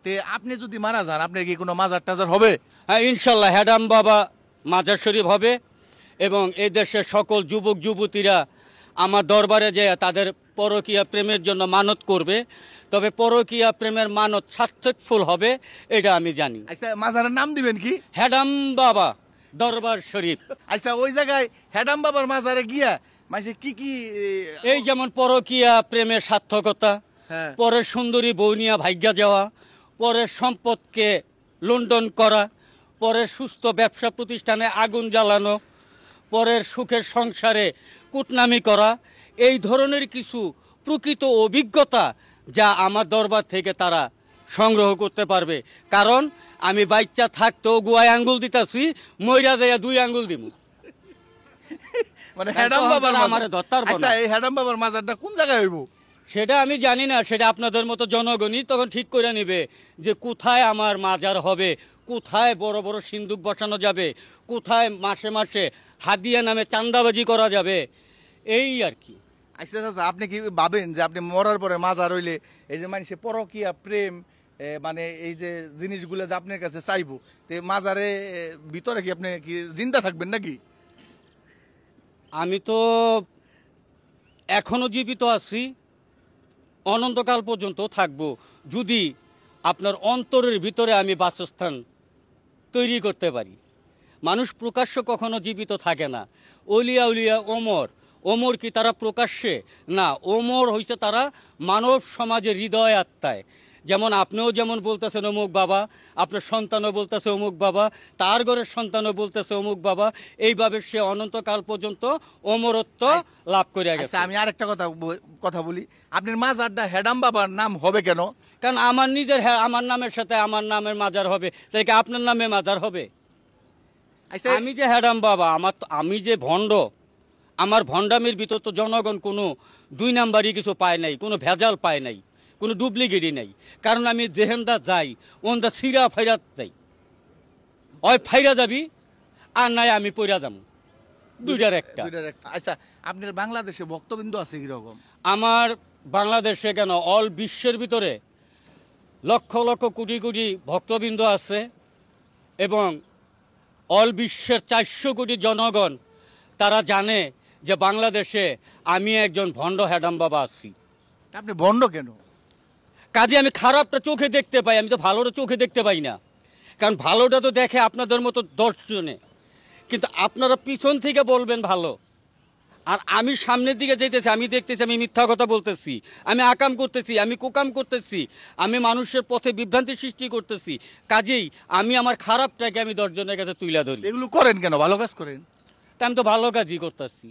তে আপনি যদি মারা যান আপনার কি কোনো মাজার টাজার হবে? হ্যাঁ, ইনশাল্লাহ হেডাম বাবা মাজার শরীফ হবে এবং এই দেশের সকল যুবক যুবতীরা আমার দরবারে যে তাদের পরকীয়া প্রেমের জন্য মানত করবে, তবে পরকীয়া প্রেমের মানত সার্থকফুল হবে এটা আমি জানি। আচ্ছা, মাজারের নাম দিবেন কি? হেডাম বাবা দরবার শরীফ। আচ্ছা, ওই জায়গায় হেডাম বাবার মাজারে গিয়া মানে কি কি এই যেমন পরকীয়া প্রেমের সার্থকতা, হ্যাঁ, পরের সুন্দরী বৌনিয়া ভাগ্যা যাওয়া, পরের সম্পদকে লুণ্ঠন করা, পরের সুস্থ ব্যবসা প্রতিষ্ঠানে আগুন জ্বালানো, পরের সুখের সংসারে কুটনামি করা, এই ধরনের কিছু প্রকৃত অভিজ্ঞতা যা আমার দরবার থেকে তারা সংগ্রহ করতে পারবে। কারণ আমি বাচ্চা থাকতেও গুয়ায় আঙ্গুল দিতাছি, মইরা যাইয়া 2 আঙ্গুল দিব। মানে হেডাম বাবার আমারে ধরতার আচ্ছা, এই হেডাম বাবার মাজারটা কোন জায়গায় হইব? সেটা আমি জানি না, সেটা আপনাদের মতো জনগণই তখন ঠিক করে নেবে যে কোথায় আমার মাজার হবে, কোথায় বড় বড় সিন্দুক বসানো যাবে, কোথায় মাসে মাসে হাদিয়া নামে চাঁদাবাজি করা যাবে, এই আর কি। আচ্ছা আচ্ছা, আপনি কি ভাবেন যে আপনি মরার পরে মাজার হইলে এই যে মানুষের পরকীয়া প্রেম মানে এই যে জিনিসগুলো যে আপনার কাছে চাইবো, তে মাজারে ভিতরে কি আপনি কি জিন্দা থাকবেন নাকি? আমি তো এখনো জীবিত আছি, অনন্তকাল পর্যন্ত থাকবো, যদি আপনার অন্তরের ভিতরে আমি বাসস্থান তৈরি করতে পারি। মানুষ প্রকাশ্য কখনো জীবিত থাকে না। অলিয়া উলিয়া ওমর কি তারা প্রকাশ্যে? না, ওমর হইছে তারা মানব সমাজের হৃদয় আত্মায়। যেমন আপনিও যেমন বলতেছেন অমুক বাবা, আপনার সন্তানও বলতেছে অমুক বাবা, তার ঘরের সন্তানও বলতেছে অমুক বাবা, এইভাবে সে অনন্তকাল পর্যন্ত অমরত্ব লাভ করে গেছে। আমি আরেকটা কথা বলি, আপনার মাজারটা হেডাম বাবার নাম হবে কেন? কারণ আমার নিজের আমার নামের সাথে আমার নামের মাজার হবে, তাই কি আপনার নামে মাজার হবে? আমি যে হেডাম বাবা, আমি যে ভণ্ড, আমার ভণ্ডামির ভিতর তো জনগণ কোনো 2 নাম্বারই কিছু পায় নাই, কোনো ভেজাল পায় নাই, কোনো ডুপ্লিকেটই নাই। কারণ আমি যেহেন্দা যাই ওন্দা সিরা ফাইরাত যাই, ওই ফাইরা যাবি আর নাই আমি পইরা যাবো, দুইটার একটা। আচ্ছা, আপনার বাংলাদেশে ভক্তবৃন্দ আছে কিরকম? আমার বাংলাদেশে কেন, অল বিশ্বের ভিতরে লক্ষ লক্ষ কোটি কোটি ভক্তবৃন্দ আছে এবং অল বিশ্বের 400 কোটি জনগণ তারা জানে যে বাংলাদেশে আমি একজন ভণ্ড হেডাম বাবা আছি। আপনি ভণ্ড কেন? কাজে আমি খারাপটা চোখে দেখতে পাই, আমি তো ভালোটা চোখে দেখতে পাই না। কারণ ভালোটা তো দেখে আপনাদের মতো 10 জনে, কিন্তু আপনারা পিছন থেকে বলবেন ভালো, আর আমি সামনের দিকে যেতেছি, আমি দেখতেছি আমি মিথ্যা কথা বলতেছি, আমি আকাম করতেছি, আমি কুকাম করতেছি, আমি মানুষের পথে বিভ্রান্তি সৃষ্টি করতেছি। কাজেই আমি আমার খারাপটাকে আমি 10 জনের কাছে তুলে ধরি। এগুলো করেন কেন? ভালো কাজ করেন। তা আমি তো ভালো কাজই করতেছি।